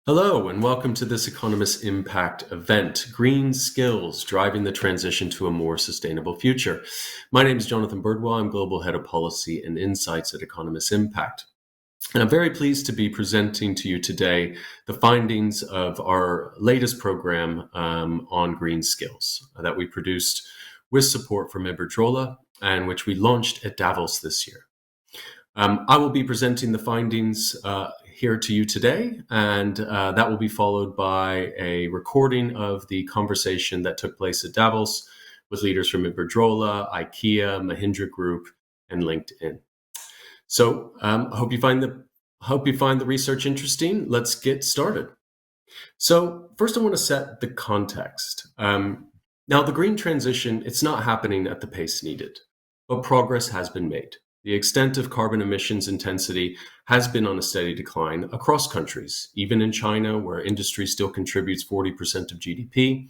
Hello, and welcome to this Economist Impact event, Green Skills, Driving the Transition to a More Sustainable Future. My name is Jonathan Birdwell. I'm Global Head of Policy and Insights at Economist Impact. And I'm very pleased to be presenting to you today the findings of our latest program on green skills that we produced with support from Iberdrola and which we launched at Davos this year. I will be presenting the findings here to you today, and that will be followed by a recording of the conversation that took place at Davos with leaders from Iberdrola, IKEA, Mahindra Group, and LinkedIn. So I hope you find the research interesting. Let's get started. So first, I want to set the context. Now, the green transition, it's not happening at the pace needed, but progress has been made. The extent of carbon emissions intensity has been on a steady decline across countries, even in China, where industry still contributes 40% of GDP.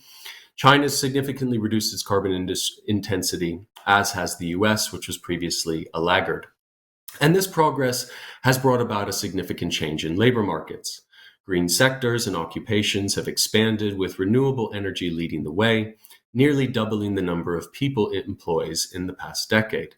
China has significantly reduced its carbon intensity, as has the US, which was previously a laggard. And this progress has brought about a significant change in labor markets. Green sectors and occupations have expanded, with renewable energy leading the way, nearly doubling the number of people it employs in the past decade.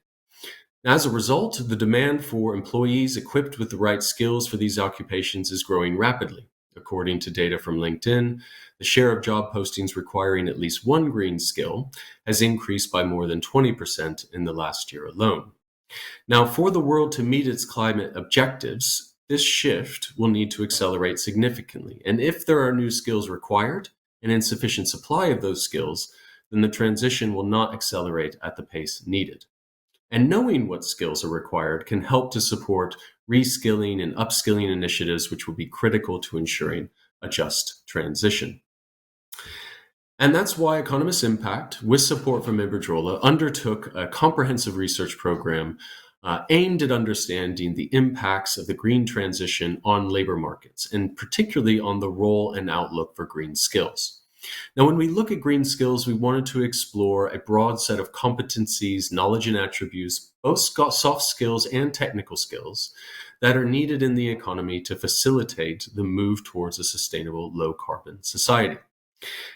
As a result, the demand for employees equipped with the right skills for these occupations is growing rapidly. According to data from LinkedIn, the share of job postings requiring at least one green skill has increased by more than 20% in the last year alone. Now, for the world to meet its climate objectives, this shift will need to accelerate significantly. And if there are new skills required and insufficient supply of those skills, then the transition will not accelerate at the pace needed. And knowing what skills are required can help to support reskilling and upskilling initiatives, which will be critical to ensuring a just transition. And that's why Economist Impact, with support from Iberdrola, undertook a comprehensive research program aimed at understanding the impacts of the green transition on labor markets, and particularly on the role and outlook for green skills. Now, when we look at green skills, we wanted to explore a broad set of competencies, knowledge, and attributes, both soft skills and technical skills, that are needed in the economy to facilitate the move towards a sustainable, low-carbon society.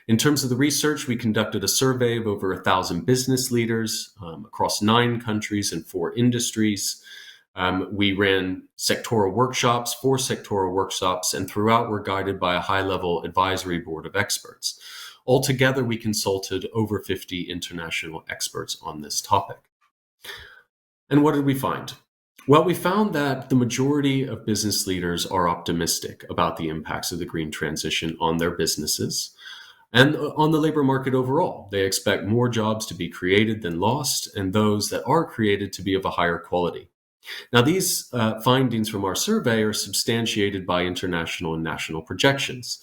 In terms of the research, we conducted a survey of over 1,000 business leaders across 9 countries and 4 industries. We ran four sectoral workshops, and throughout were guided by a high-level advisory board of experts. Altogether, we consulted over 50 international experts on this topic. And what did we find? Well, we found that the majority of business leaders are optimistic about the impacts of the green transition on their businesses and on the labor market overall. They expect more jobs to be created than lost, and those that are created to be of a higher quality. Now, these findings from our survey are substantiated by international and national projections.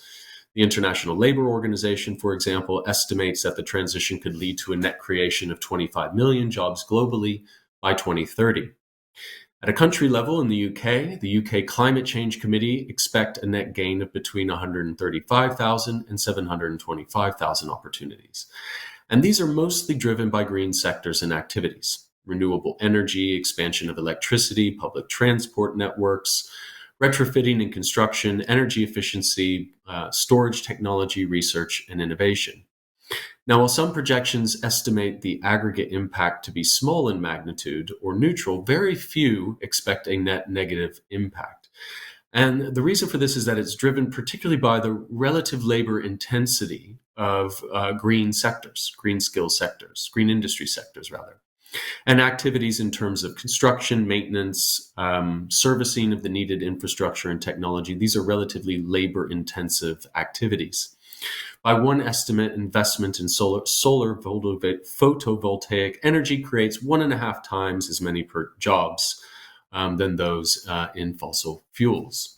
The International Labour Organization, for example, estimates that the transition could lead to a net creation of 25 million jobs globally by 2030. At a country level in the UK Climate Change Committee expect a net gain of between 135,000 and 725,000 opportunities. And these are mostly driven by green sectors and activities: renewable energy, expansion of electricity, public transport networks, retrofitting and construction, energy efficiency, storage technology, research, and innovation. Now, while some projections estimate the aggregate impact to be small in magnitude or neutral, very few expect a net negative impact. And the reason for this is that it's driven particularly by the relative labor intensity of green industry sectors, and activities in terms of construction, maintenance, servicing of the needed infrastructure and technology. These are relatively labor-intensive activities. By one estimate, investment in solar photovoltaic energy creates 1.5 times as many jobs than those in fossil fuels.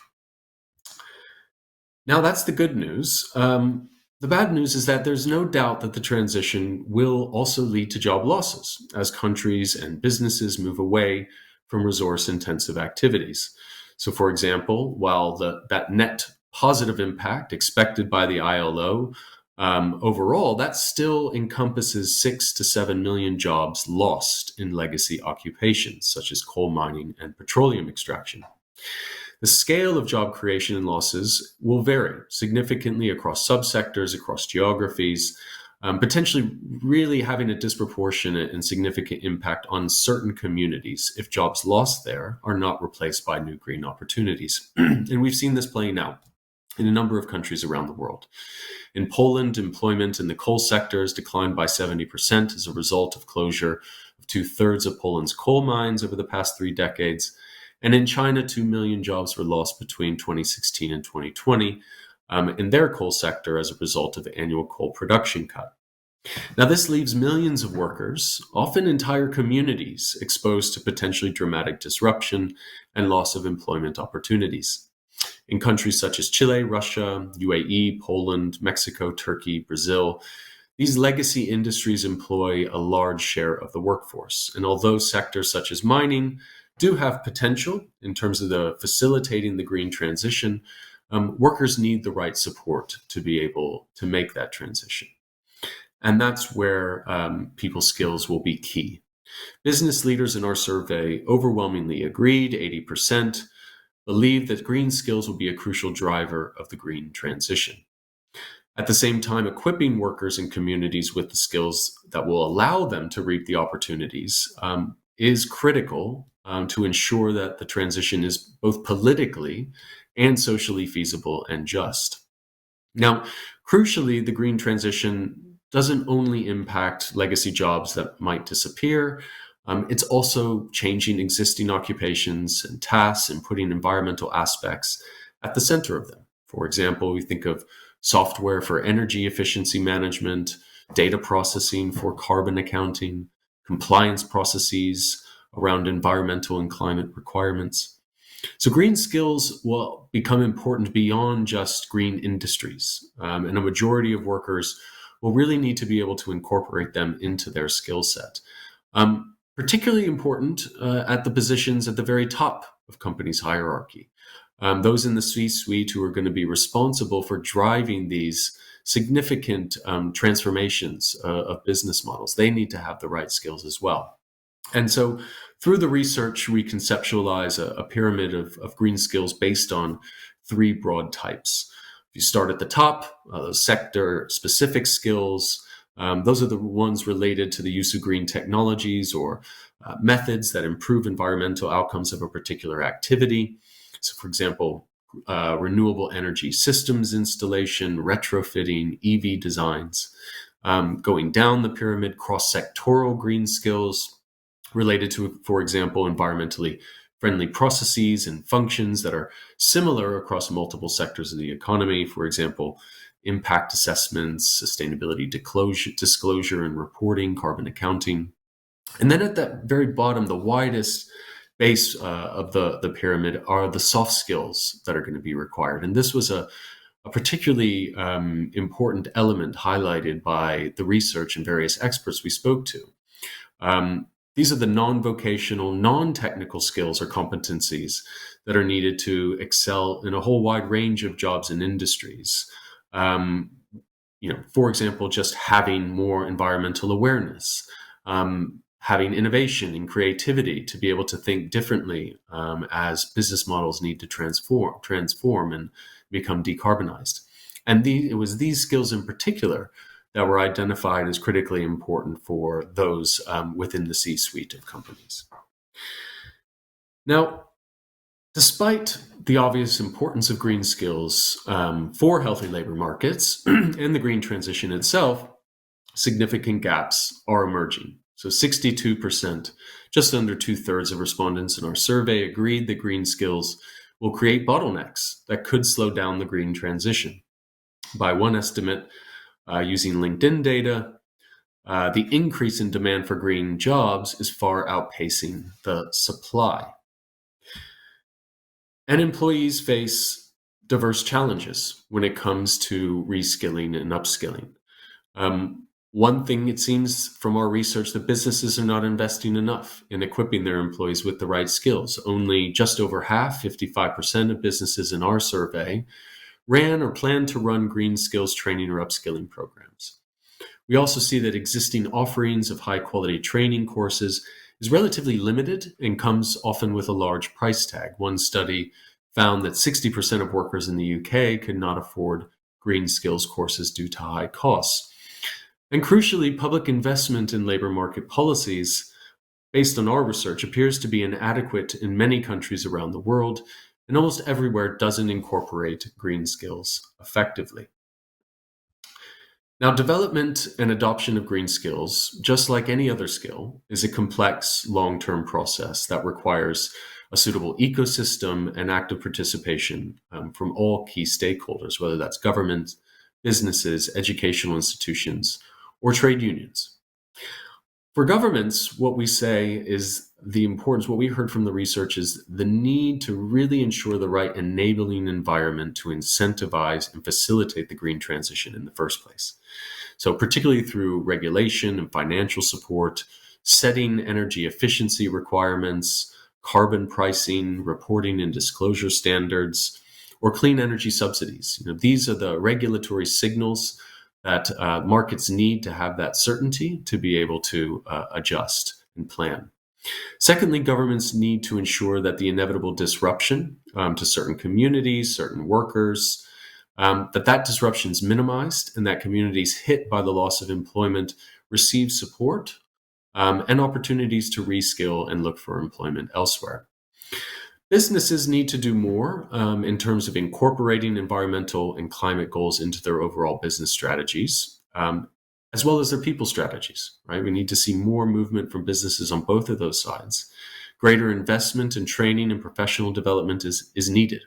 Now, that's the good news. The bad news is that there's no doubt that the transition will also lead to job losses as countries and businesses move away from resource-intensive activities. So, for example, while that net positive impact expected by the ILO overall, that still encompasses 6 to 7 million jobs lost in legacy occupations, such as coal mining and petroleum extraction. The scale of job creation and losses will vary significantly across subsectors, across geographies, potentially really having a disproportionate and significant impact on certain communities if jobs lost there are not replaced by new green opportunities. And we've seen this playing out in a number of countries around the world. In Poland, employment in the coal sector has declined by 70% as a result of closure of 2/3 of Poland's coal mines over the past 3 decades. And in China, 2 million jobs were lost between 2016 and 2020 in their coal sector as a result of annual coal production cut. Now, this leaves millions of workers, often entire communities, exposed to potentially dramatic disruption and loss of employment opportunities. In countries such as Chile, Russia, UAE, Poland, Mexico, Turkey, Brazil, these legacy industries employ a large share of the workforce. And although sectors such as mining do have potential in terms of facilitating the green transition, workers need the right support to be able to make that transition. And that's where people's skills will be key. Business leaders in our survey overwhelmingly agreed, 80%, believe that green skills will be a crucial driver of the green transition. At the same time, equipping workers and communities with the skills that will allow them to reap the opportunities is critical to ensure that the transition is both politically and socially feasible and just. Now, crucially, the green transition doesn't only impact legacy jobs that might disappear. It's also changing existing occupations and tasks and putting environmental aspects at the center of them. For example, we think of software for energy efficiency management, data processing for carbon accounting, compliance processes around environmental and climate requirements. So green skills will become important beyond just green industries, and a majority of workers will really need to be able to incorporate them into their skill set. Particularly important at the positions at the very top of companies' hierarchy. Those in the C-suite who are going to be responsible for driving these significant transformations of business models, they need to have the right skills as well. And so through the research, we conceptualize a pyramid of green skills based on 3 broad types. If you start at the top, sector-specific skills, those are the ones related to the use of green technologies or methods that improve environmental outcomes of a particular activity. So, for example, renewable energy systems installation, retrofitting, EV designs. Going down the pyramid, cross-sectoral green skills related to, for example, environmentally friendly processes and functions that are similar across multiple sectors of the economy. For example, impact assessments, sustainability disclosure and reporting, carbon accounting. And then at that very bottom, the widest base of the pyramid are the soft skills that are going to be required. And this was a particularly important element highlighted by the research and various experts we spoke to. These are the non-vocational, non-technical skills or competencies that are needed to excel in a whole wide range of jobs and industries. For example, just having more environmental awareness, having innovation and creativity to be able to think differently as business models need to transform and become decarbonized. And it was these skills in particular that were identified as critically important for those within the C-suite of companies. Now, despite the obvious importance of green skills for healthy labor markets and the green transition itself, significant gaps are emerging. So 62%, just under 2/3 of respondents in our survey agreed that green skills will create bottlenecks that could slow down the green transition. By one estimate, using LinkedIn data, the increase in demand for green jobs is far outpacing the supply. And employees face diverse challenges when it comes to reskilling and upskilling. One thing, it seems from our research, that businesses are not investing enough in equipping their employees with the right skills. Only just over half, 55% of businesses in our survey, ran or plan to run green skills training or upskilling programs. We also see that existing offerings of high-quality training courses is relatively limited and comes often with a large price tag. One study found that 60% of workers in the UK could not afford green skills courses due to high costs. And crucially, public investment in labor market policies, based on our research, appears to be inadequate in many countries around the world, and almost everywhere doesn't incorporate green skills effectively. Now, development and adoption of green skills, just like any other skill, is a complex, long-term process that requires a suitable ecosystem and active participation from all key stakeholders, whether that's government, businesses, educational institutions, or trade unions. For governments, what we say is the importance, what we heard from the research is the need to really ensure the right enabling environment to incentivize and facilitate the green transition in the first place. So particularly through regulation and financial support, setting energy efficiency requirements, carbon pricing, reporting and disclosure standards, or clean energy subsidies. These are the regulatory signals that markets need to have that certainty to be able to adjust and plan. Secondly, governments need to ensure that the inevitable disruption to certain communities, certain workers, that disruption is minimized and that communities hit by the loss of employment receive support and opportunities to reskill and look for employment elsewhere. Businesses need to do more in terms of incorporating environmental and climate goals into their overall business strategies, as well as their people strategies, right? We need to see more movement from businesses on both of those sides. Greater investment in training and professional development is needed.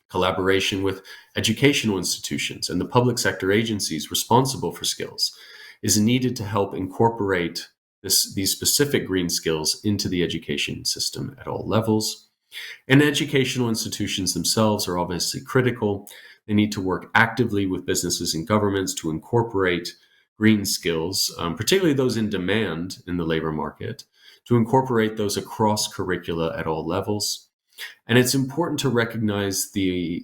Collaboration with educational institutions and the public sector agencies responsible for skills is needed to help incorporate these specific green skills into the education system at all levels. And educational institutions themselves are obviously critical. They need to work actively with businesses and governments to incorporate green skills, particularly those in demand in the labor market, to incorporate those across curricula at all levels. And it's important to recognize the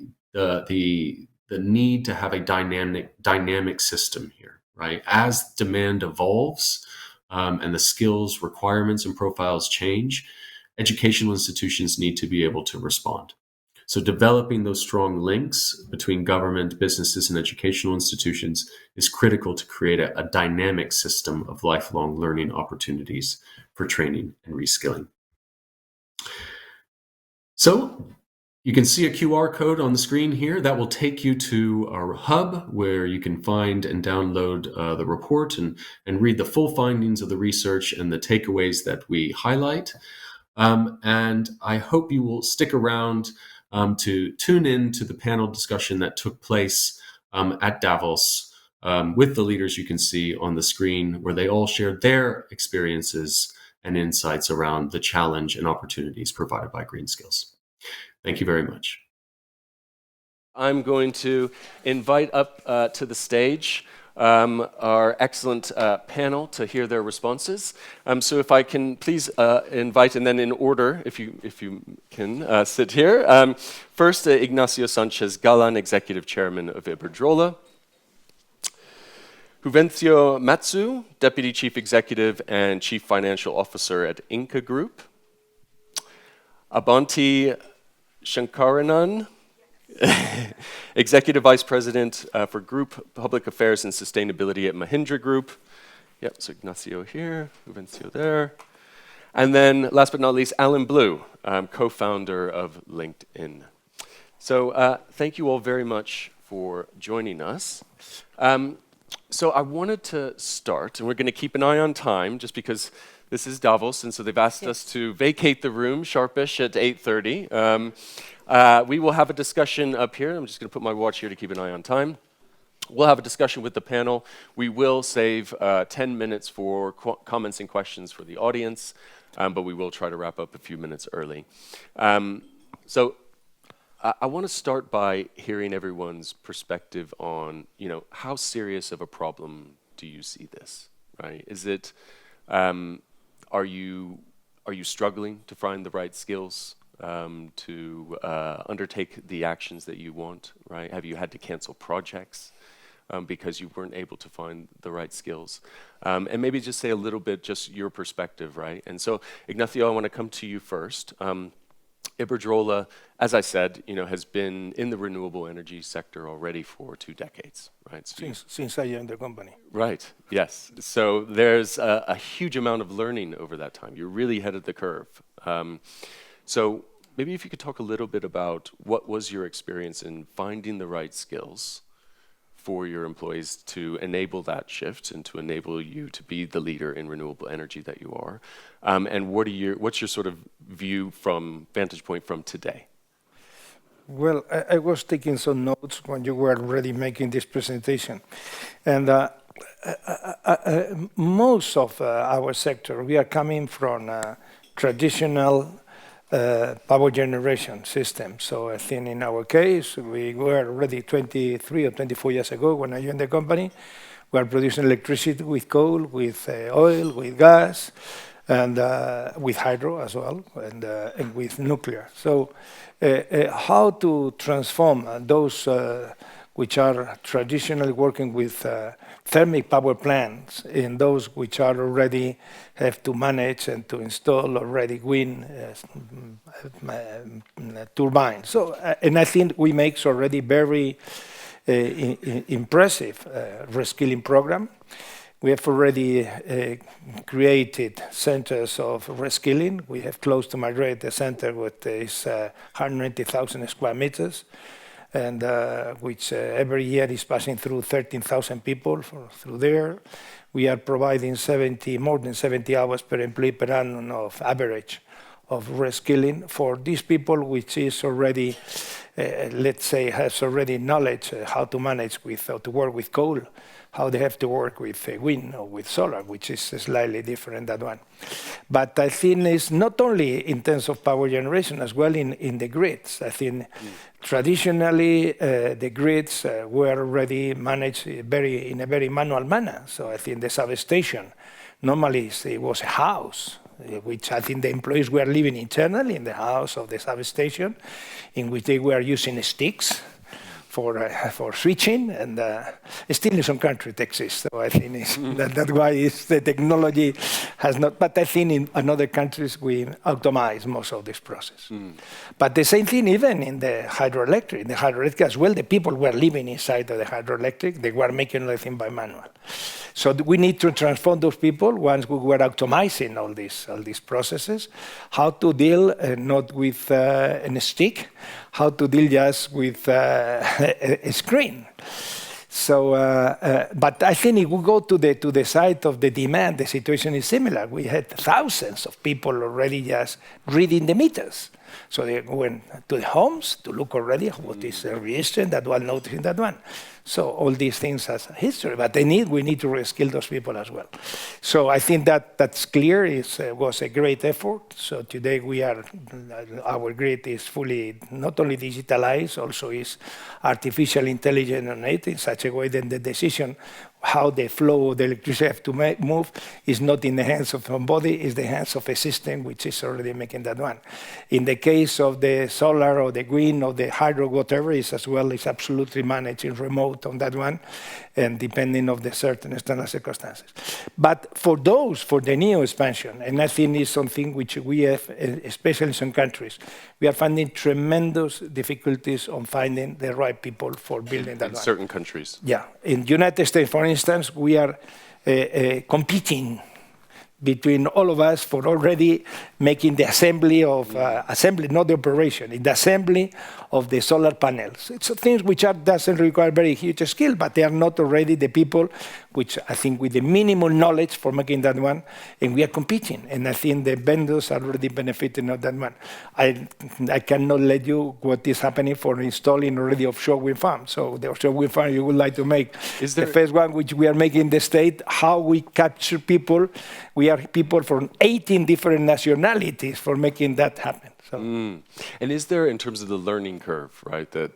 need to have a dynamic system here, right? As demand evolves and the skills, requirements, and profiles change, educational institutions need to be able to respond. So developing those strong links between government, businesses, and educational institutions is critical to create a dynamic system of lifelong learning opportunities for training and reskilling. So you can see a QR code on the screen here that will take you to our hub where you can find and download the report and read the full findings of the research and the takeaways that we highlight. And I hope you will stick around to tune in to the panel discussion that took place at Davos with the leaders you can see on the screen, where they all shared their experiences and insights around the challenge and opportunities provided by green skills. Thank you very much. I'm going to invite up to the stage our excellent panel to hear their responses. So if I can please invite, and then in order, if you can sit here. First, Ignacio Sánchez Galán, Executive Chairman of Iberdrola. Juvencio Maeztu, Deputy Chief Executive and Chief Financial Officer at Ingka Group. Abanti Sankaranarayanan, Executive Vice President for Group Public Affairs and Sustainability at Mahindra Group. Yep, so Ignacio here, Juvencio there. And then, last but not least, Alan Blue, co-founder of LinkedIn. So thank you all very much for joining us. So I wanted to start, and we're going to keep an eye on time, just because this is Davos, and so they've asked us to vacate the room sharpish at 8:30. We will have a discussion up here. I'm just going to put my watch here to keep an eye on time. We'll have a discussion with the panel. We will save 10 minutes for comments and questions for the audience, but we will try to wrap up a few minutes early. So I want to start by hearing everyone's perspective on, how serious of a problem do you see this, right? Is it, are you struggling to find the right skills to undertake the actions that you want, right? Have you had to cancel projects because you weren't able to find the right skills? And maybe just say a little bit, just your perspective, right? And so, Ignacio, I want to come to you first. Iberdrola, as I said, has been in the renewable energy sector already for 2 decades, right? So Since I joined the company. right, yes. So there's a huge amount of learning over that time. You're really ahead of the curve. So maybe if you could talk a little bit about what was your experience in finding the right skills for your employees to enable that shift and to enable you to be the leader in renewable energy that you are. And what's your sort of vantage point from today? Well, I was taking some notes when you were already making this presentation. And most of our sector, we are coming from traditional power generation system. So I think in our case, we were already 23 or 24 years ago when I joined the company. We are producing electricity with coal, with oil, with gas, and with hydro as well, and with nuclear. So how to transform those which are traditionally working with thermic power plants in those which are already have to manage and to install already wind turbines. So, and I think we make already very impressive reskilling program. We have already created centers of reskilling. We have close to Madrid a center with 190,000 square meters, and which every year is passing through 13,000 people through there. We are providing more than 70 hours per employee per annum of average of reskilling for these people, which is already, let's say, has already knowledge how to manage with, or to work with coal, how they have to work with wind or with solar, which is slightly different than that one. But I think it's not only in terms of power generation, as well in the grids. I think traditionally the grids were already managed in a very manual manner. So I think the substation, normally it was a house, which I think the employees were living internally in the house of the substation, in which they were using sticks for switching, and still in some countries it exists. So I think that's why the technology has not, but I think in other countries we automate most of this process. But the same thing even in the hydroelectric as well, the people were living inside of the hydroelectric, they were making everything by manual. So we need to transform those people once we were optimizing all these processes, how to deal not with a stick, how to deal just with a screen. So, but I think if we go to the side of the demand, the situation is similar. We had thousands of people already just reading the meters. So they went to the homes to look already what is registering that one, noticing that one. So all these things has a history, but we need to reskill those people as well. So I think that's clear. It was a great effort. So today our grid is fully not only digitalized, also is artificial intelligence on it in such a way that the decision how the flow of the electricity have to move is not in the hands of somebody, it's the hands of a system which is already making that one. In the case of the solar or the wind or the hydro, whatever is as well, is absolutely managed in remote on that one, and depending on the certain external circumstances. But for the new expansion, and I think it's something which we have, especially in some countries, we are finding tremendous difficulties on finding the right people for building that one. In certain countries. Yeah, in the United States, for instance, we are competing between all of us for already making the assembly of, not the operation, in the assembly of the solar panels. It's things which doesn't require very huge skill, but they are not already the people which I think with the minimal knowledge for making that one, and we are competing. And I think the vendors are already benefiting of that one. I cannot let you what is happening for installing already offshore wind farms. So the offshore wind farm you would like to make, the first one which we are making in the state, how we capture people. We are people from 18 different nationalities for making that happen. So. And is there, in terms of the learning curve, right, that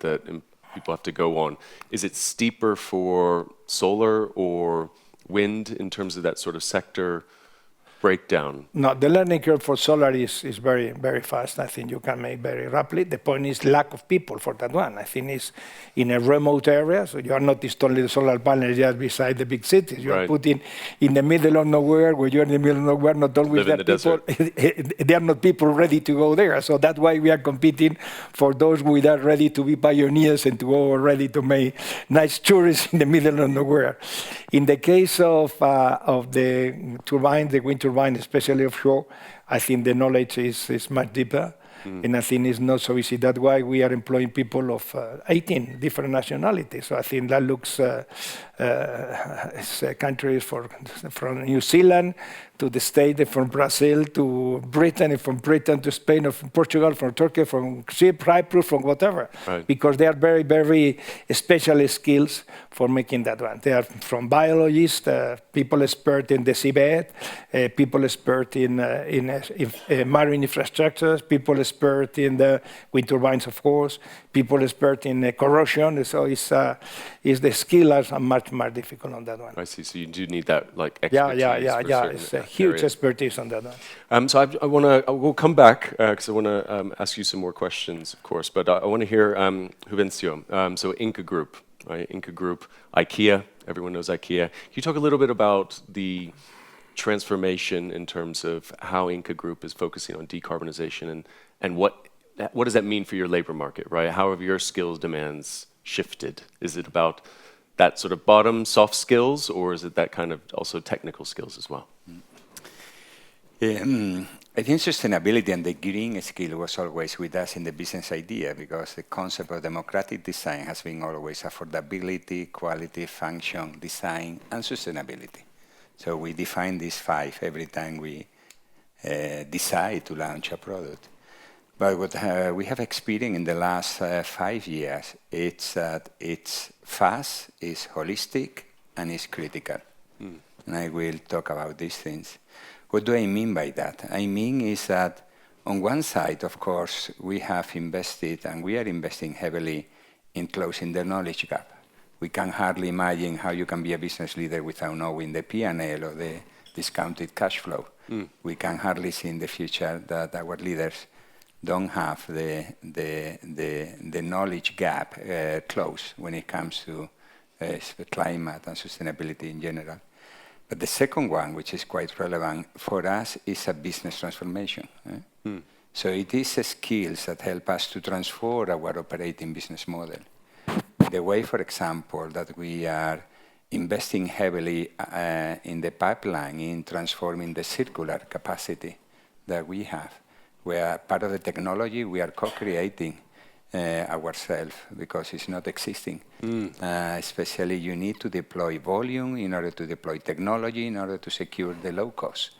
people have to go on, is it steeper for solar or wind in terms of that sort of sector breakdown? No, the learning curve for solar is very, very fast. I think you can make very rapidly. The point is lack of people for that one. I think it's in a remote area, so you are not installing the solar panels just beside the big cities. You are putting in the middle of nowhere, where you're in the middle of nowhere, not always there people. There are not people ready to go there. So that's why we are competing for those who are ready to be pioneers and to go ready to make nice tourists in the middle of nowhere. In the case of the turbine, the wind turbine, especially offshore, I think the knowledge is much deeper. And I think it's not so easy. That's why we are employing people of 18 different nationalities. So I think that looks countries from New Zealand to the States, from Brazil to Britain, and from Britain to Spain, or from Portugal, from Turkey, from Cyprus, from whatever. Because they are very, very special skills for making that one. They are from biologists, people expert in the seabed, people expert in marine infrastructures, people expert in the wind turbines, of course, people expert in corrosion. So it's the skills are much more difficult on that one. I see. So you do need that expertise. Yeah. It's a huge expertise on that one. So we'll come back because I want to ask you some more questions, of course. But I want to hear Juvencio. So Ingka Group, right? Ingka Group, IKEA. Everyone knows IKEA. Can you talk a little bit about the transformation in terms of how Ingka Group is focusing on decarbonization and what does that mean for your labor market, right? How have your skills demands shifted? Is it about that sort of bottom soft skills, or is it that kind of also technical skills as well? I think sustainability and the green skill was always with us in the business idea, because the concept of democratic design has been always affordability, quality, function, design, and sustainability. So we define these 5 every time we decide to launch a product. But what we have experienced in the last 5 years, it's that it's fast, it's holistic, and it's critical. And I will talk about these things. What do I mean by that? I mean is that on one side, of course, we have invested, and we are investing heavily in closing the knowledge gap. We can hardly imagine how you can be a business leader without knowing the P&L or the discounted cash flow. We can hardly see in the future that our leaders don't have the knowledge gap closed when it comes to climate and sustainability in general. But the second one, which is quite relevant for us, is a business transformation. So it is skills that help us to transform our operating business model. The way, for example, that we are investing heavily in the pipeline in transforming the circular capacity that we have, where part of the technology we are co-creating ourselves because it's not existing. Especially you need to deploy volume in order to deploy technology in order to secure the low cost.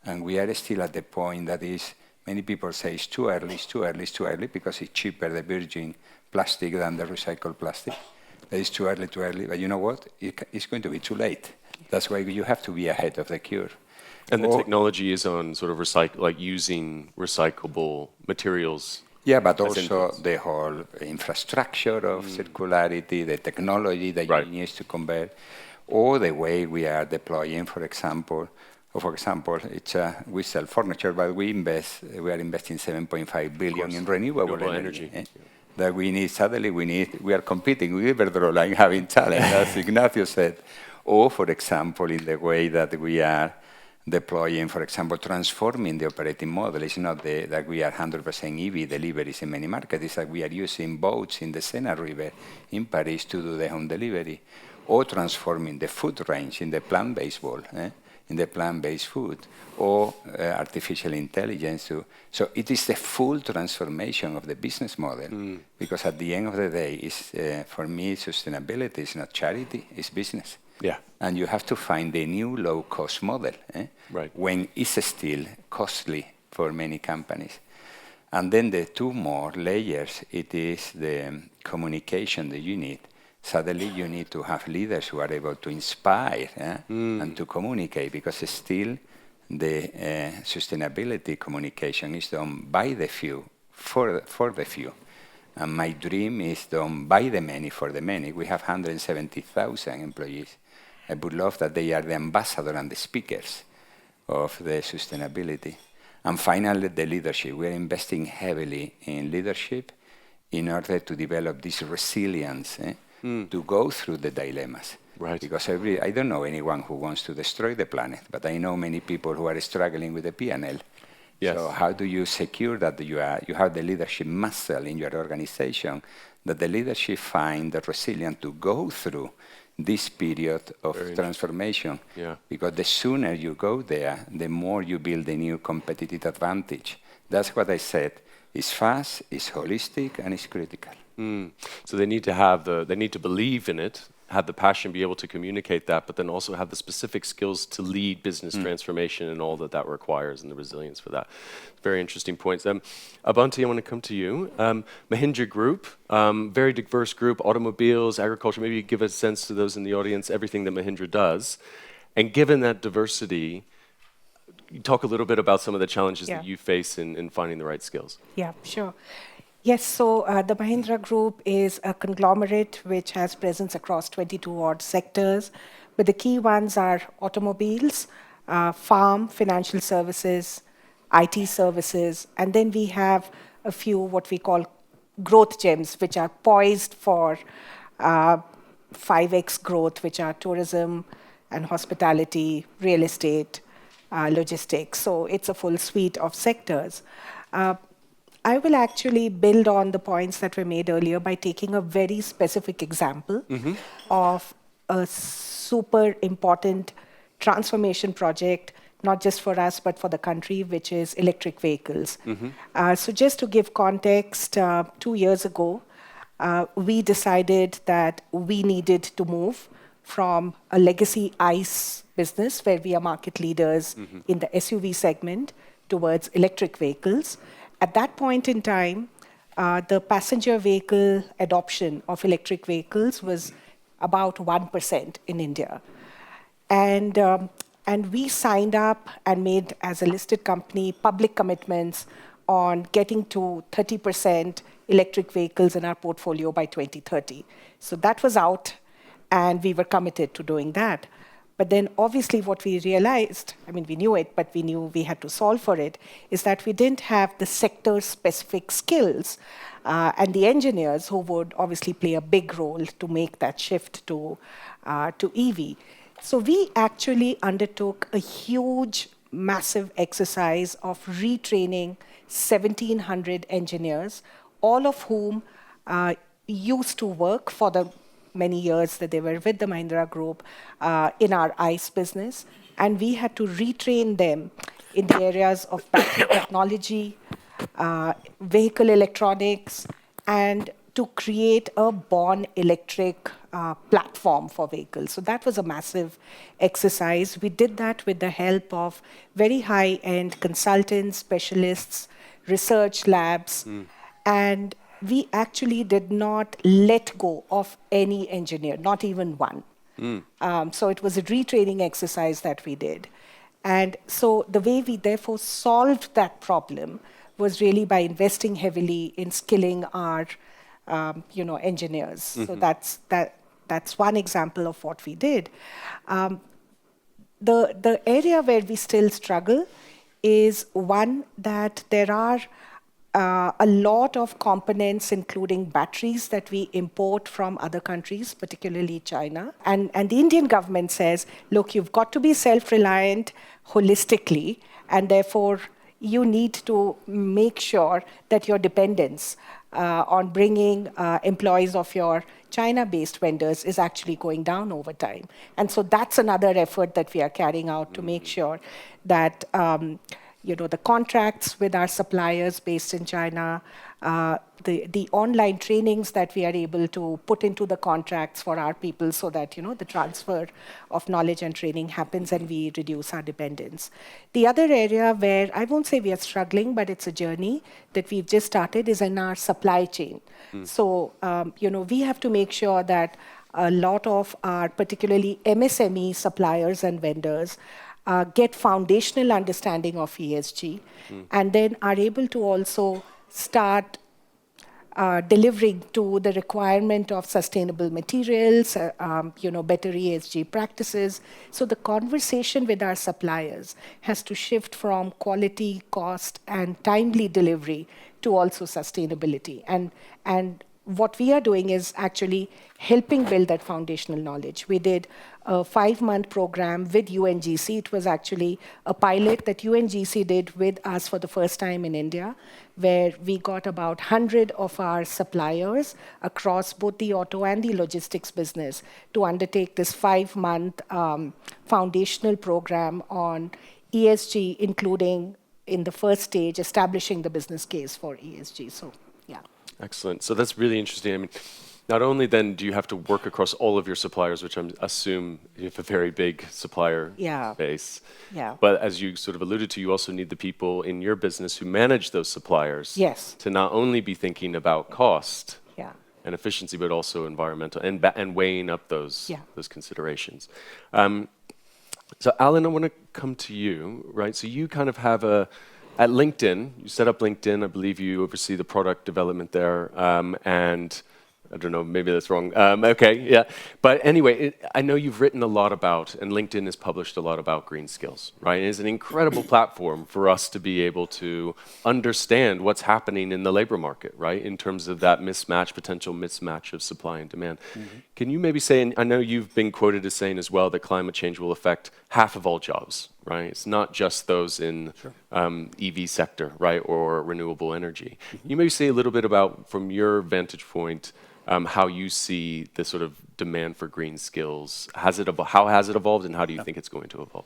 And we are still at the point that is, many people say it's too early because it's cheaper, the virgin plastic, than the recycled plastic. That is too early, but you know what? It's going to be too late. That's why you have to be ahead of the curve. And the technology is on sort of using recyclable materials. Yeah, but also the whole infrastructure of circularity, the technology that you need to convert, or the way we are deploying, for example, it's we sell furniture, but we are investing 7.5 billion in renewable energy. That we are competing with Iberdrola and having talent, as Ignacio said. Or, for example, in the way that we are deploying, for example, transforming the operating model. It's not that we are 100% EV deliveries in many markets. It's that we are using boats in the Sena River in Paris to do the home delivery. Or transforming the food range in the plant-based world, in the plant-based food, or artificial intelligence. So it is the full transformation of the business model, because at the end of the day, for me, sustainability is not charity, it's business. Yeah. And you have to find a new low-cost model when it's still costly for many companies. And then the 2 more layers, it is the communication that you need. Suddenly you need to have leaders who are able to inspire and to communicate, because still the sustainability communication is done by the few, for the few. And my dream is done by the many, for the many. We have 170,000 employees. I would love that they are the ambassador and the speakers of the sustainability. And finally, the leadership. We're investing heavily in leadership in order to develop this resilience to go through the dilemmas. Right. Because I don't know anyone who wants to destroy the planet, but I know many people who are struggling with the P&L. Yes. So how do you secure that you have the leadership muscle in your organization, that the leadership find the resilience to go through this period of transformation? Yeah. Because the sooner you go there, the more you build a new competitive advantage. That's what I said. It's fast, it's holistic, and it's critical. So they need to they need to believe in it, have the passion, be able to communicate that, but then also have the specific skills to lead business transformation and all that requires and the resilience for that. Very interesting points. Abanti, I want to come to you. Mahindra Group, very diverse group, automobiles, agriculture. Maybe you give a sense to those in the audience, everything that Mahindra does. And given that diversity, you talk a little bit about some of the challenges that you face in finding the right skills. Yeah, sure. Yes, so the Mahindra Group is a conglomerate which has presence across 22 odd sectors, but the key ones are automobiles, farm, financial services, IT services, and then we have a few what we call growth gems, which are poised for 5x growth, which are tourism and hospitality, real estate, logistics. So it's a full suite of sectors. I will actually build on the points that were made earlier by taking a very specific example of a super important transformation project, not just for us, but for the country, which is electric vehicles. So just to give context, 2 years ago, we decided that we needed to move from a legacy ICE business, where we are market leaders in the SUV segment, towards electric vehicles. At that point in time, the passenger vehicle adoption of electric vehicles was about 1% in India. And we signed up and made, as a listed company, public commitments on getting to 30% electric vehicles in our portfolio by 2030. So that was out, and we were committed to doing that. But then obviously what we realized, I mean, we knew it, but we knew we had to solve for it, is that we didn't have the sector-specific skills and the engineers who would obviously play a big role to make that shift to EV. So we actually undertook a huge, massive exercise of retraining 1,700 engineers, all of whom used to work for the many years that they were with the Mahindra Group in our ICE business. And we had to retrain them in the areas of battery technology, vehicle electronics, and to create a born electric platform for vehicles. So that was a massive exercise. We did that with the help of very high-end consultants, specialists, research labs, and we actually did not let go of any engineer, not even one. So it was a retraining exercise that we did. And so the way we therefore solved that problem was really by investing heavily in skilling our engineers. So that's one example of what we did. The area where we still struggle is one that there are a lot of components, including batteries, that we import from other countries, particularly China. And the Indian government says, look, you've got to be self-reliant holistically, and therefore you need to make sure that your dependence on bringing employees of your China-based vendors is actually going down over time. And so that's another effort that we are carrying out to make sure that the contracts with our suppliers based in China, the online trainings that we are able to put into the contracts for our people so that, the transfer of knowledge and training happens and we reduce our dependence. The other area where I won't say we are struggling, but it's a journey that we've just started, is in our supply chain. So, we have to make sure that a lot of our particularly MSME suppliers and vendors get foundational understanding of ESG and then are able to also start delivering to the requirement of sustainable materials, better ESG practices. So the conversation with our suppliers has to shift from quality, cost, and timely delivery to also sustainability. And what we are doing is actually helping build that foundational knowledge. We did a 5-month program with UNGC. It was actually a pilot that UNGC did with us for the first time in India, where we got about 100 of our suppliers across both the auto and the logistics business to undertake this 5-month foundational program on ESG, including in the first stage, establishing the business case for ESG. So, yeah. Excellent. So that's really interesting. I mean, not only then do you have to work across all of your suppliers, which I assume you have a very big supplier base, but as you sort of alluded to, you also need the people in your business who manage those suppliers to not only be thinking about cost and efficiency, but also environmental and weighing up those considerations. So Alan, I want to come to you, right? So you kind of have at LinkedIn, you set up LinkedIn. I believe you oversee the product development there, and I don't know, maybe that's wrong. Okay, yeah. But anyway, I know you've written a lot about, and LinkedIn has published a lot about green skills, right? It's an incredible platform for us to be able to understand what's happening in the labor market, right? In terms of that potential mismatch of supply and demand. Mm-hmm. Can you maybe say, and I know you've been quoted as saying as well that climate change will affect half of all jobs, right? It's not just those in EV sector, right, or renewable energy. Mm-hmm. You maybe say a little bit about, from your vantage point, how you see the sort of demand for green skills. How has it evolved, and how do you think it's going to evolve?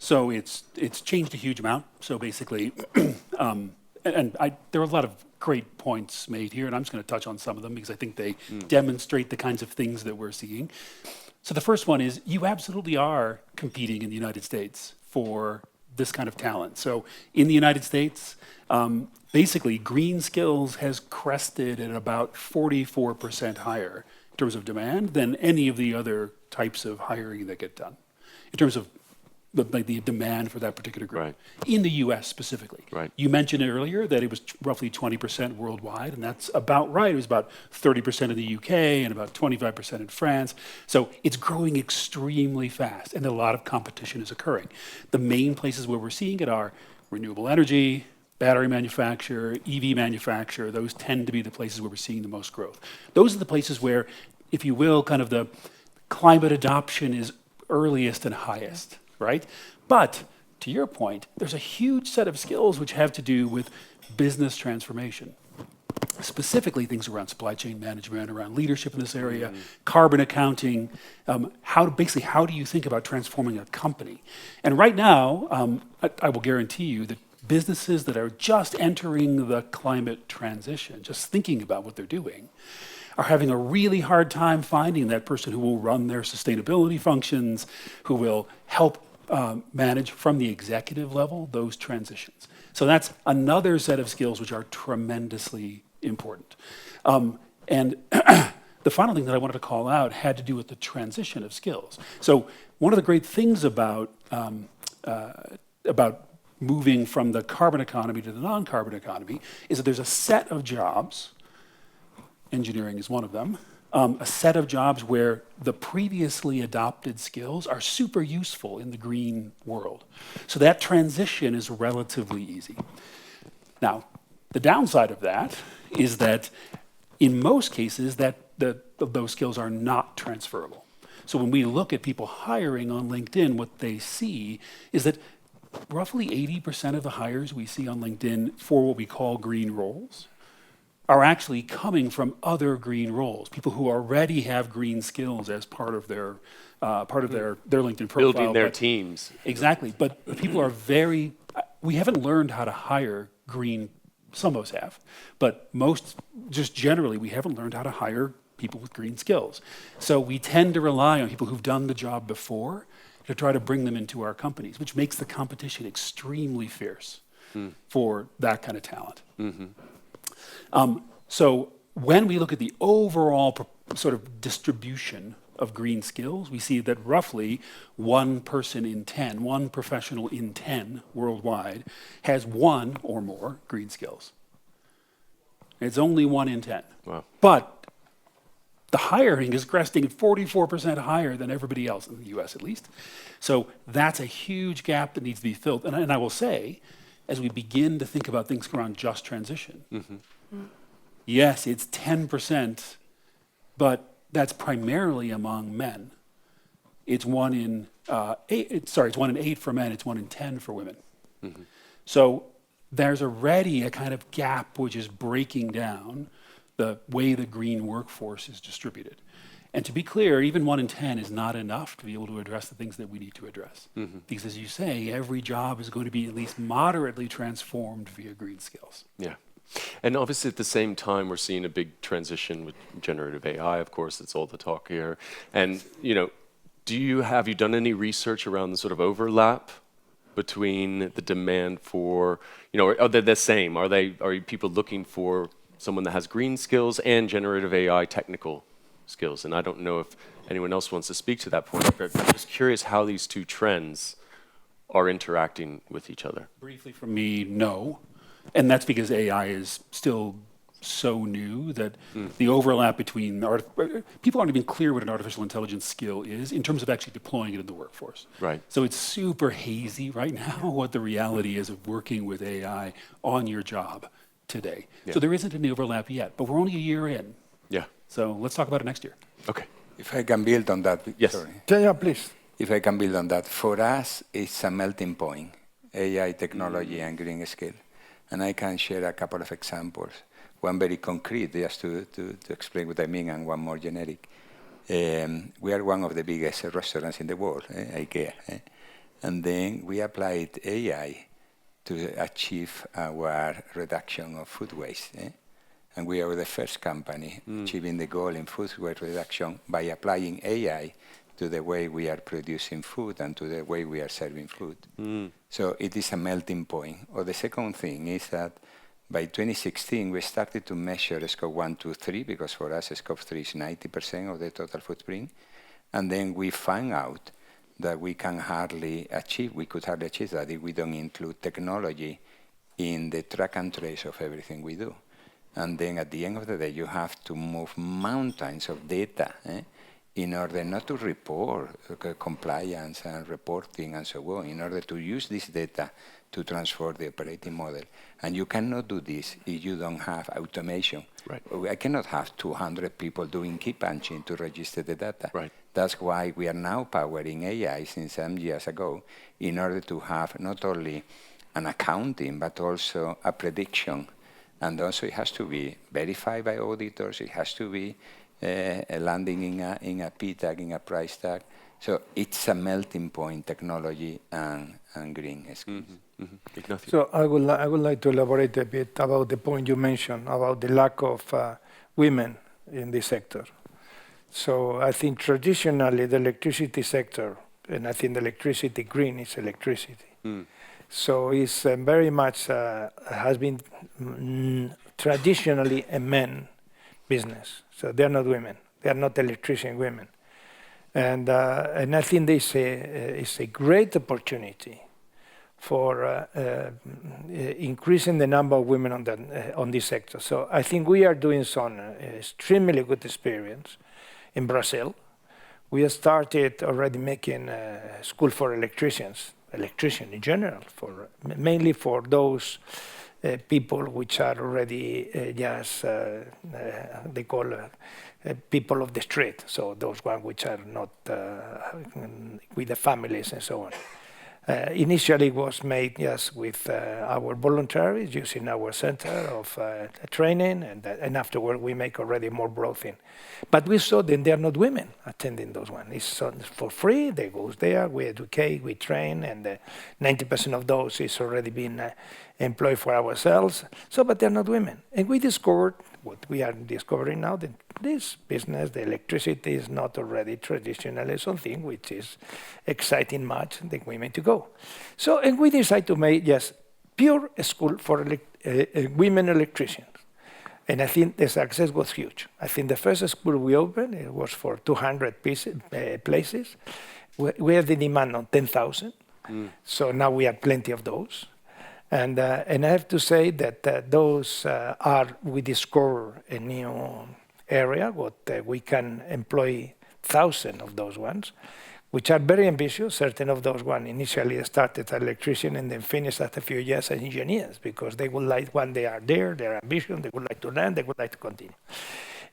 So it's changed a huge amount. So basically, there are a lot of great points made here, and I'm just going to touch on some of them because I think they demonstrate the kinds of things that we're seeing. So the first one is you absolutely are competing in the United States for this kind of talent. So in the United States, basically, green skills has crested at about 44% higher in terms of demand than any of the other types of hiring that get done, in terms of the demand for that particular group. Right. In the U.S. specifically. Right. You mentioned earlier that it was roughly 20% worldwide, and that's about right. It was about 30% in the UK and about 25% in France. So it's growing extremely fast, and a lot of competition is occurring. The main places where we're seeing it are renewable energy, battery manufacturer, EV manufacturer. Those tend to be the places where we're seeing the most growth. Those are the places where, if you will, kind of the climate adoption is earliest and highest, right? But to your point, there's a huge set of skills which have to do with business transformation. Specifically, things around supply chain management, around leadership in this area, carbon accounting. How do you think about transforming a company? And right now, I will guarantee you that businesses that are just entering the climate transition, just thinking about what they're doing, are having a really hard time finding that person who will run their sustainability functions, who will help manage from the executive level those transitions. So that's another set of skills which are tremendously important. And the final thing that I wanted to call out had to do with the transition of skills. So one of the great things about moving from the carbon economy to the non-carbon economy is that there's a set of jobs, engineering is one of them, a set of jobs where the previously adopted skills are super useful in the green world. So that transition is relatively easy. Now, the downside of that is that in most cases those skills are not transferable. So when we look at people hiring on LinkedIn, what they see is that roughly 80% of the hires we see on LinkedIn for what we call green roles are actually coming from other green roles, people who already have green skills as part of their LinkedIn profile. Building their teams. Exactly, but people are we haven't learned how to hire green, some of us have, but most, just generally, we haven't learned how to hire people with green skills. So we tend to rely on people who've done the job before to try to bring them into our companies, which makes the competition extremely fierce for that kind of talent. Mm-hmm. So when we look at the overall sort of distribution of green skills, we see that roughly 1 person in 10, 1 professional in 10 worldwide has 1 or more green skills. It's only 1 in 10. Wow. But the hiring is cresting 44% higher than everybody else in the US, at least. So that's a huge gap that needs to be filled. And I will say, as we begin to think about things around just transition, yes, it's 10%, but that's primarily among men. It's 1 in 8. It's 1 in 8 for men. It's 1 in 10 for women. So there's already a kind of gap which is breaking down the way the green workforce is distributed. And to be clear, even 1 in 10 is not enough to be able to address the things that we need to address. Because as you say, every job is going to be at least moderately transformed via green skills. Yeah. And obviously at the same time, we're seeing a big transition with generative AI, of course, it's all the talk here. And, you know, have you done any research around the sort of overlap between the demand for, you know, are they the same? Are people looking for someone that has green skills and generative AI technical skills? And I don't know if anyone else wants to speak to that point, but I'm just curious how these two trends are interacting with each other. Briefly from me, no. And that's because AI is still so new that the overlap between people aren't even clear what an artificial intelligence skill is in terms of actually deploying it in the workforce. Right. So it's super hazy right now what the reality is of working with AI on your job today. Yeah. So there isn't any overlap yet, but we're only a year in. Yeah. So let's talk about it next year. Okay. If I can build on that, Yes. sorry. Yeah, please. If I can build on that, for us, it's a melting point, AI technology and green skill. And I can share a couple of examples. One very concrete, just to explain what I mean, and one more generic. We are one of the biggest restaurants in the world, IKEA. And then we applied AI to achieve our reduction of food waste. And we are the first company achieving the goal in food waste reduction by applying AI to the way we are producing food and to the way we are serving food. So it is a melting point. Or the second thing is that by 2016, we started to measure scope 1, 2, 3, because for us, scope 3 is 90% of the total footprint. And then we found out that we could hardly achieve that if we don't include technology in the track and trace of everything we do. And then at the end of the day, you have to move mountains of data in order not to report compliance and reporting and so on, in order to use this data to transform the operating model. And you cannot do this if you don't have automation. Right. I cannot have 200 people doing key punching to register the data. Right. That's why we are now powering AI since some years ago, in order to have not only an accounting, but also a prediction. And also it has to be verified by auditors, it has to be landing in a P tag, in a price tag. So it's a melting point, technology and green skills. Ignacio. So I would like to elaborate a bit about the point you mentioned about the lack of women in this sector. So I think traditionally the electricity sector, and I think the electricity green is electricity. So it's very much has been traditionally a men business. So they're not women. They are not electrician women. And I think this is a great opportunity for increasing the number of women on this sector. So I think we are doing some extremely good experience in Brazil. We have started already making a school for electricians in general, mainly for those people which are already they call people of the street, so those ones which are not with the families and so on. Initially it was made with our voluntaries using our center of training, and afterward we make already more broad thing. But we saw that there are not women attending those ones. It's for free, they go there, we educate, we train, and 90% of those is already being employed for ourselves. So, but they're not women. And we discovered what we are discovering now, that this business, the electricity, is not already traditionally something which is exciting much the women to go. So, and we decided to make, pure school for women electricians. And I think the success was huge. I think the first school we opened, it was for 200 places. We have the demand on 10,000. So now we have plenty of those. And I have to say that those we discover a new area, what we can employ thousands of those ones, which are very ambitious. Certain of those ones initially started as electricians and then finished after a few years as engineers, because they would like, when they are there, their ambition, they would like to learn, they would like to continue.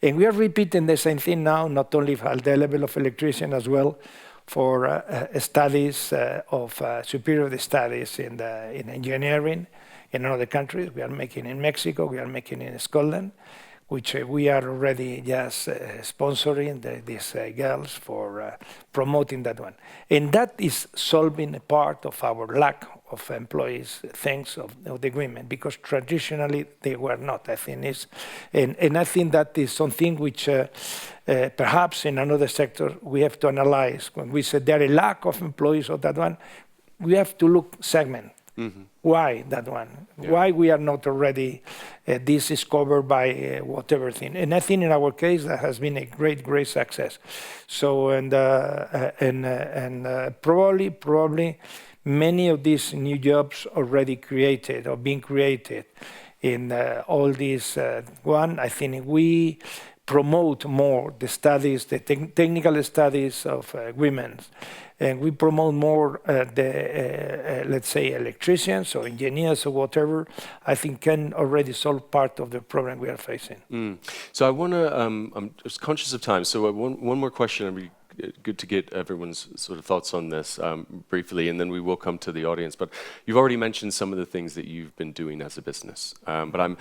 And we are repeating the same thing now, not only at the level of electrician as well, for studies of superior studies in engineering in other countries. We are making in Mexico, we are making in Scotland, which we are already just sponsoring these girls for promoting that one. And that is solving a part of our lack of employees, thanks of the women, because traditionally they were not. I think and I think that is something which perhaps in another sector we have to analyze. When we say there is a lack of employees of that one, we have to look segment. Mm-hmm. Why that one? Yeah. Why we are not already this is covered by whatever thing? And I think in our case that has been a great success. So probably many of these new jobs already created or being created in all these one. I think we promote more the studies, the technical studies of women. And we promote more let's say, electricians or engineers or whatever, I think can already solve part of the problem we are facing. Mm. So I want to, I'm just conscious of time, so one more question. I'd be good to get everyone's sort of thoughts on this briefly, and then we will come to the audience. But you've already mentioned some of the things that you've been doing as a business. But I'm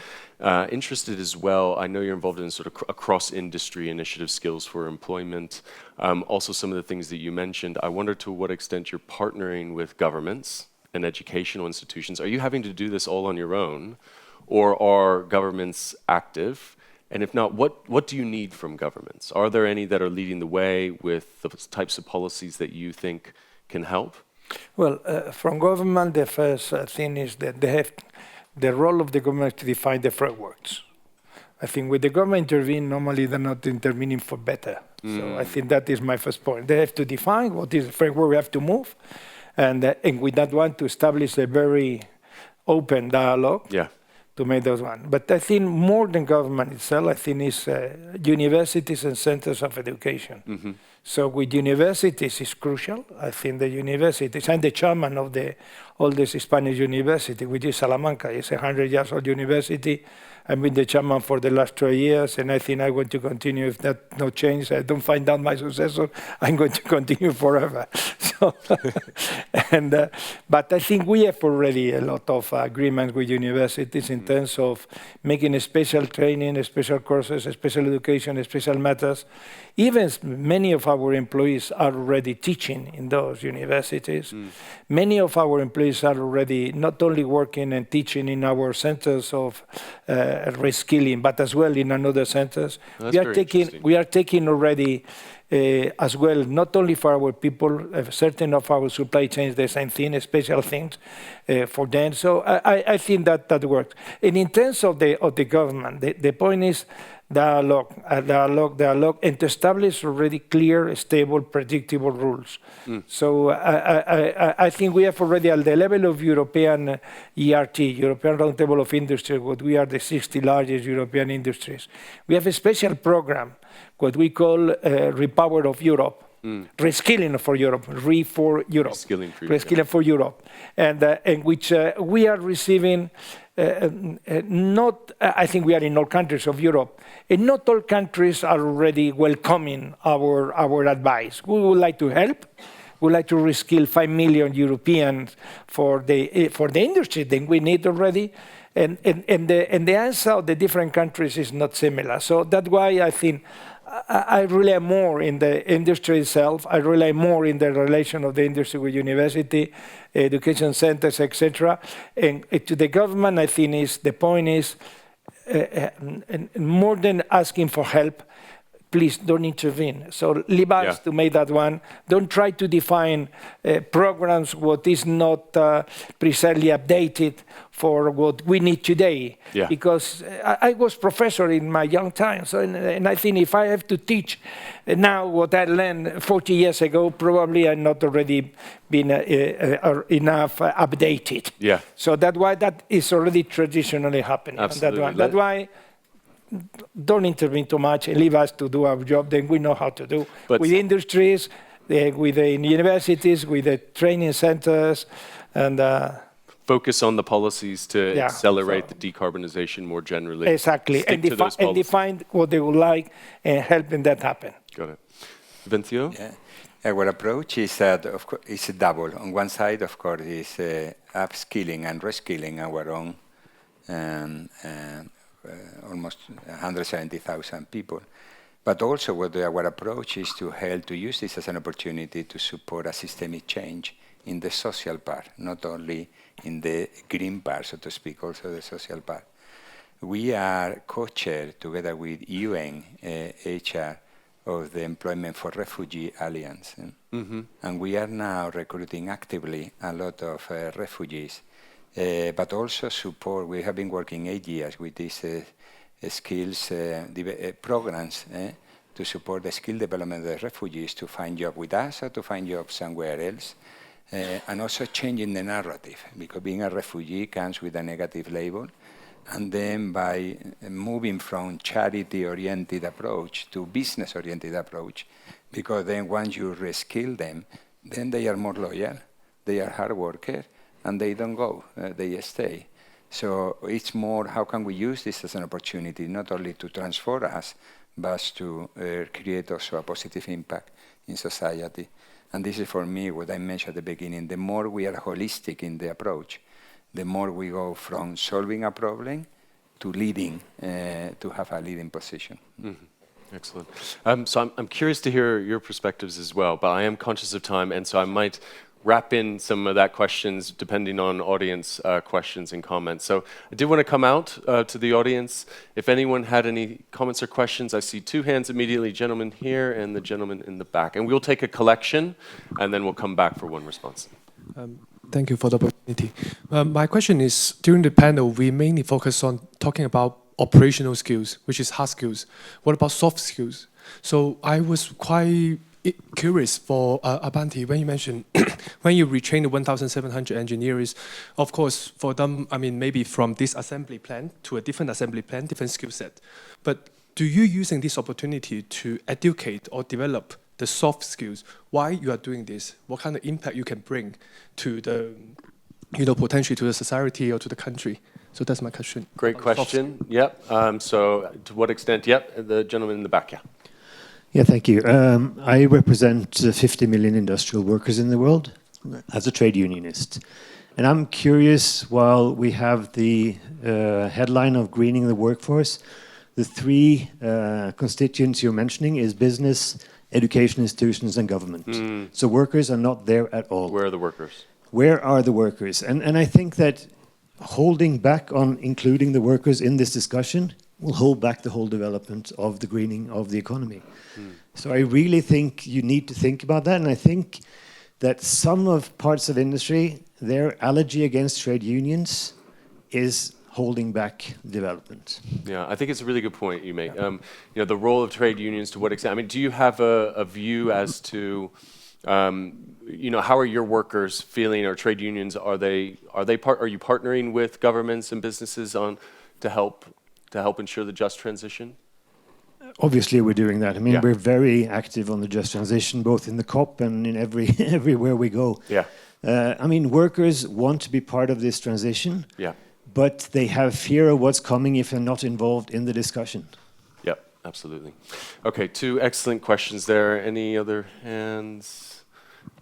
interested as well, I know you're involved in sort of across-industry initiative skills for employment. Also some of the things that you mentioned, I wonder to what extent you're partnering with governments and educational institutions. Are you having to do this all on your own, or are governments active? And if not, what do you need from governments? Are there any that are leading the way with the types of policies that you think can help? Well, from government, the first thing is that they have the role of the government to define the frameworks. I think with the government intervene, normally they're not intervening for better. So I think that is my first point. They have to define what is the framework we have to move, and with that one to establish a very open dialogue. Yeah. To make those one. But I think more than government itself, I think it's universities and centers of education. Mm-hmm. So with universities is crucial. I think the universities, I'm the chairman of the oldest Spanish university, which is Salamanca. It's a 100-year-old university. I've been the chairman for the last 12 years, and I think I'm going to continue. If that no change, I don't find out my successor, I'm going to continue forever. So, but I think we have already a lot of agreements with universities in terms of making a special training, special courses, special education, special matters. Even many of our employees are already teaching in those universities. Many of our employees are already not only working and teaching in our centers of reskilling, but as well in another centers. We are taking already as well, not only for our people, certain of our supply chains, the same thing, special things for them. So I think that works. And in terms of the government, the point is dialogue, and to establish already clear, stable, predictable rules. So I think we have already at the level of European ERT, European Roundtable of Industry, what we are the 60 largest European industries. We have a special program, what we call Repower of Europe. Reskilling for Europe, Reskilling for Europe, and which we are receiving. I think we are in all countries of Europe, and not all countries are already welcoming our advice. We would like to help. We would like to reskill 5 million Europeans for the industry that we need already. And the answer of the different countries is not similar. So that's why I think I rely more in the industry itself. I rely more in the relation of the industry with university, education centers, etc. And to the government, I think the point is more than asking for help, please don't intervene. So leave us to make that one. Don't try to define programs what is not precisely updated for what we need today. Yeah. Because I was professor in my young time, so and I think if I have to teach now what I learned 40 years ago, probably I'm not already been enough updated. Yeah. So that's why that is already traditionally happening. Absolutely. And that's why don't intervene too much and leave us to do our job. Then we know how to do with industries, with the universities, with the training centers, and focus on the policies to accelerate the decarbonization more generally. Exactly, and define what they would like and helping that happen. Got it. Juvencio? Yeah. Our approach is that, of course, it's double. On one side, of course, is upskilling and reskilling our own almost 170,000 people. But also our approach is to help to use this as an opportunity to support a systemic change in the social part, not only in the green part, so to speak, also the social part. We are co-chair together with UN HR of the Employment for Refugee Alliance. And we are now recruiting actively a lot of refugees, but also support. We have been working 8 years with these skills programs to support the skill development of the refugees to find job with us or to find job somewhere else. And also changing the narrative, because being a refugee comes with a negative label. And then by moving from charity-oriented approach to business-oriented approach, because then once you reskill them, then they are more loyal, they are hard workers, and they don't go, they stay. So it's more, how can we use this as an opportunity, not only to transform us, but to create also a positive impact in society. And this is for me what I mentioned at the beginning. The more we are holistic in the approach, the more we go from solving a problem to leading, to have a leading position. Excellent. So I'm curious to hear your perspectives as well, but I am conscious of time, and so I might wrap in some of that questions depending on audience questions and comments. So I did want to come out to the audience. If anyone had any comments or questions, I see 2 hands immediately, gentleman here and the gentleman in the back. And we'll take a collection, and then we'll come back for one response. Thank you for the opportunity. My question is, during the panel, we mainly focus on talking about operational skills, which is hard skills. What about soft skills? So I was quite curious for Abanti, when you mentioned, when you retrain the 1,700 engineers, of course, for them, I mean, maybe from this assembly plant to a different assembly plant, different skill set. But do you using this opportunity to educate or develop the soft skills? Why you are doing this? What kind of impact you can bring to the, potentially to the society or to the country? So that's my question. Great question. Yep. So to what extent? Yep. The gentleman in the back. Yeah. Yeah, thank you. I represent 50 million industrial workers in the world as a trade unionist. And I'm curious, while we have the headline of greening the workforce, the 3 constituents you're mentioning is business, education institutions, and government. So workers are not there at all. Where are the workers? Where are the workers? And I think that holding back on including the workers in this discussion will hold back the whole development of the greening of the economy. So I really think you need to think about that. And I think that some of parts of industry, their allergy against trade unions is holding back development. Yeah, I think it's a really good point you make. The role of trade unions, to what extent? I mean, do you have a view as to, how are your workers feeling, or trade unions? Are you partnering with governments and businesses to help ensure the just transition? Obviously, we're doing that. I mean, we're very active on the just transition, both in the COP and in everywhere we go. Yeah. I mean, workers want to be part of this transition. Yeah. But they have fear of what's coming if they're not involved in the discussion. Yep, absolutely. Okay, 2 excellent questions there. Any other hands?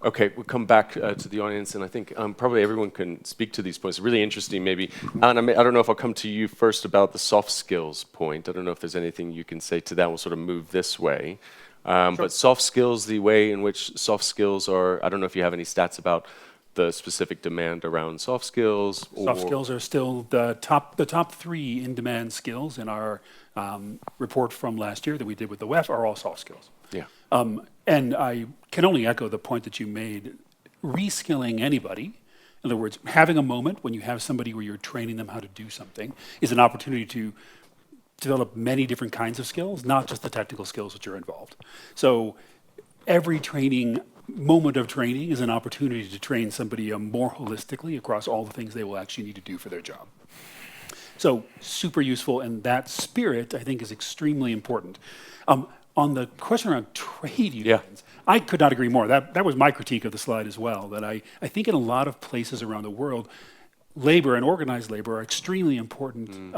Okay, we'll come back to the audience, and I think probably everyone can speak to these points. Really interesting, maybe. Alan, I don't know if I'll come to you first about the soft skills point. I don't know if there's anything you can say to that. We'll sort of move this way. Sure. But soft skills, the way in which soft skills are, I don't know if you have any stats about the specific demand around soft skills? Soft skills are still the top 3 in-demand skills in our report from last year that we did with the WEF are all soft skills. Yeah. And I can only echo the point that you made. Reskilling anybody, in other words, having a moment when you have somebody where you're training them how to do something, is an opportunity to develop many different kinds of skills, not just the technical skills which are involved. So every moment of training is an opportunity to train somebody more holistically across all the things they will actually need to do for their job. So super useful, and that spirit, I think, is extremely important. On the question around trade unions, I could not agree more. That was my critique of the slide as well, that I think in a lot of places around the world, labor and organized labor are extremely important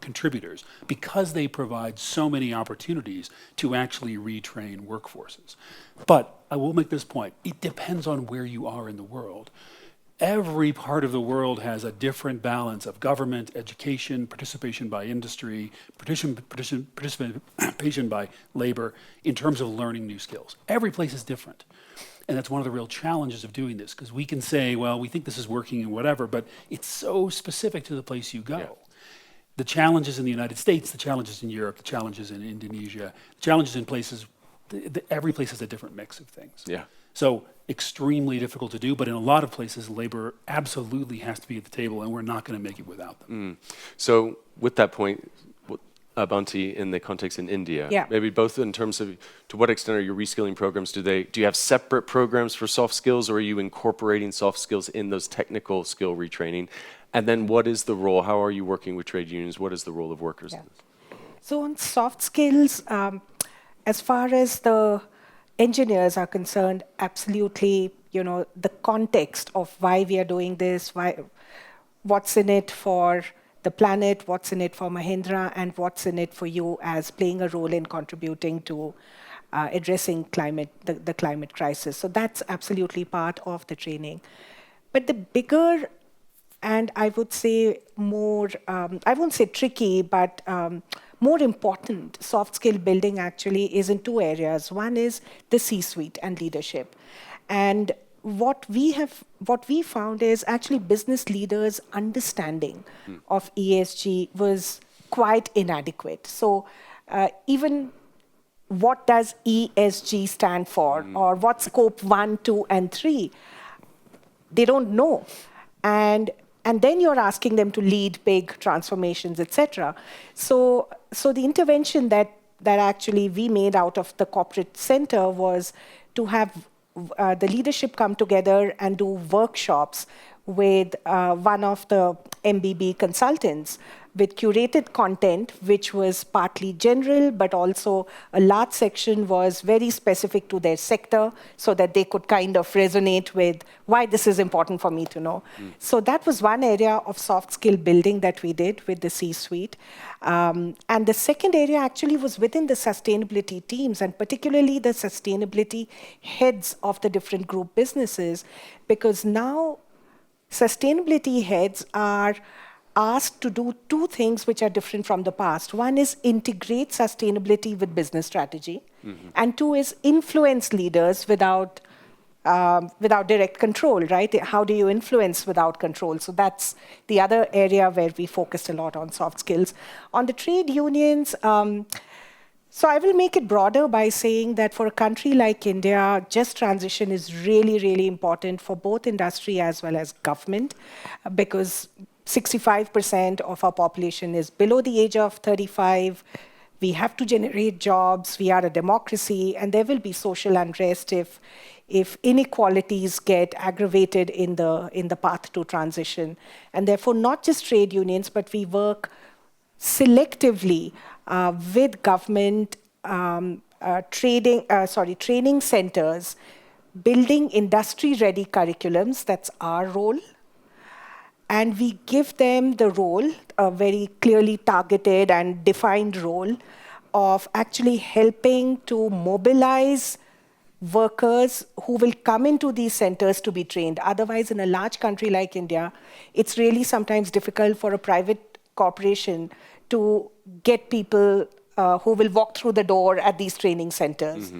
contributors because they provide so many opportunities to actually retrain workforces. But I will make this point. It depends on where you are in the world. Every part of the world has a different balance of government, education, participation by industry, participation by labor in terms of learning new skills. Every place is different. And that's one of the real challenges of doing this, because we can say, well, we think this is working and whatever, but it's so specific to the place you go. Yeah. The challenges in the United States, the challenges in Europe, the challenges in Indonesia, the challenges in places, every place has a different mix of things. Yeah. So extremely difficult to do, but in a lot of places, labor absolutely has to be at the table, and we're not going to make it without them. So with that point, Abanti, in the context in India, maybe both in terms of to what extent are your reskilling programs, do you have separate programs for soft skills, or are you incorporating soft skills in those technical skill retraining? And then what is the role, how are you working with trade unions? What is the role of workers in this? So on soft skills, as far as the engineers are concerned, absolutely, the context of why we are doing this, what's in it for the planet, what's in it for Mahindra, and what's in it for you as playing a role in contributing to addressing the climate crisis. So that's absolutely part of the training. But the bigger, and I would say more, I won't say tricky, but more important soft skill building actually is in 2 areas. One is the C-suite and leadership. And what we found is actually business leaders' understanding of ESG was quite inadequate. So even what does ESG stand for, or what scope 1, 2, and 3, they don't know. And then you're asking them to lead big transformations, etc. So the intervention that actually we made out of the corporate center was to have the leadership come together and do workshops with one of the MBB consultants with curated content, which was partly general, but also a large section was very specific to their sector so that they could kind of resonate with why this is important for me to know. So that was one area of soft skill building that we did with the C-suite. And the second area actually was within the sustainability teams, and particularly the sustainability heads of the different group businesses, because now sustainability heads are asked to do 2 things which are different from the past. One is integrate sustainability with business strategy, and 2 is influence leaders without direct control, right? How do you influence without control? So that's the other area where we focused a lot on soft skills. On the trade unions, so I will make it broader by saying that for a country like India, just transition is really, really important for both industry as well as government, because 65% of our population is below the age of 35. We have to generate jobs. We are a democracy, and there will be social unrest if inequalities get aggravated in the path to transition. And therefore, not just trade unions, but we work selectively with government training centers, building industry-ready curriculums. That's our role. And we give them the role, a very clearly targeted and defined role, of actually helping to mobilize workers who will come into these centers to be trained. Otherwise, in a large country like India, it's really sometimes difficult for a private corporation to get people who will walk through the door at these training centers.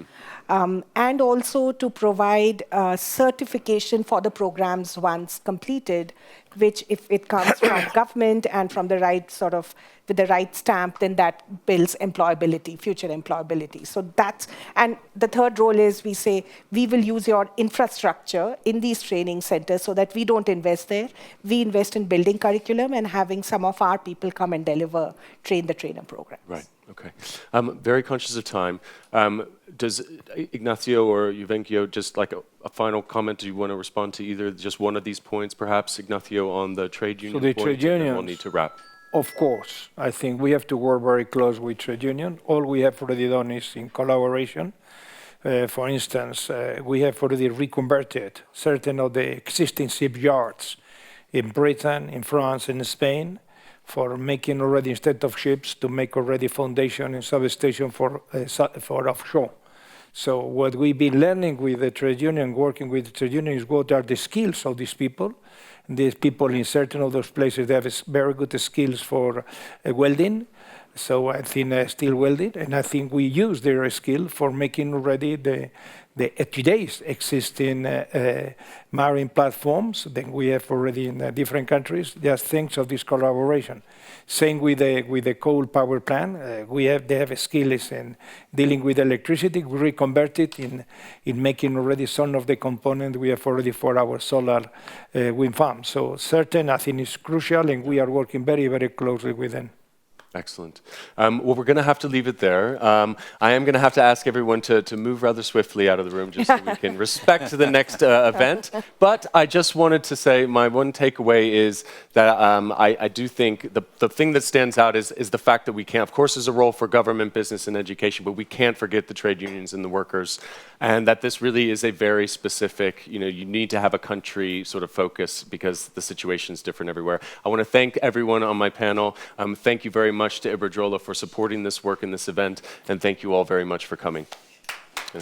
And also to provide certification for the programs once completed, which if it comes from government and from the right sort of, with the right stamp, then that builds employability, future employability. So that's, and the third role is we say, we will use your infrastructure in these training centers so that we don't invest there. We invest in building curriculum and having some of our people come and deliver, train the trainer programs. Right, okay. Very conscious of time. Does Ignacio or Juvencio, just like a final comment, do you want to respond to either just one of these points, perhaps, Ignacio, on the trade union the point? trade unions, we'll need to wrap. Of course, I think we have to work very close with trade union. All we have already done is in collaboration. For instance, we have already reconverted certain of the existing shipyards in Britain, in France, and Spain, for making already, instead of ships, to make already foundation and substation for offshore. So what we've been learning with the trade union, working with the trade union, is what are the skills of these people. And these people in certain of those places, they have very good skills for welding. So I think steel welding, and I think we use their skill for making already the today's existing marine platforms that we have already in different countries. Just thanks of this collaboration. Same with the coal power plant. They have skills in dealing with electricity. We reconvert it in making already some of the components we have already for our solar wind farm. So certain, I think, is crucial, and we are working very, very closely with them. Excellent. Well, we're going to have to leave it there. I am going to have to ask everyone to move rather swiftly out of the room just so we can respect the next event. But I just wanted to say my one takeaway is that I do think the thing that stands out is the fact that we can't, of course, there's a role for government, business, and education, but we can't forget the trade unions and the workers, and that this really is a very specific, you need to have a country sort of focus because the situation is different everywhere. I want to thank everyone on my panel. Thank you very much to Iberdrola for supporting this work in this event, and thank you all very much for coming. Yeah.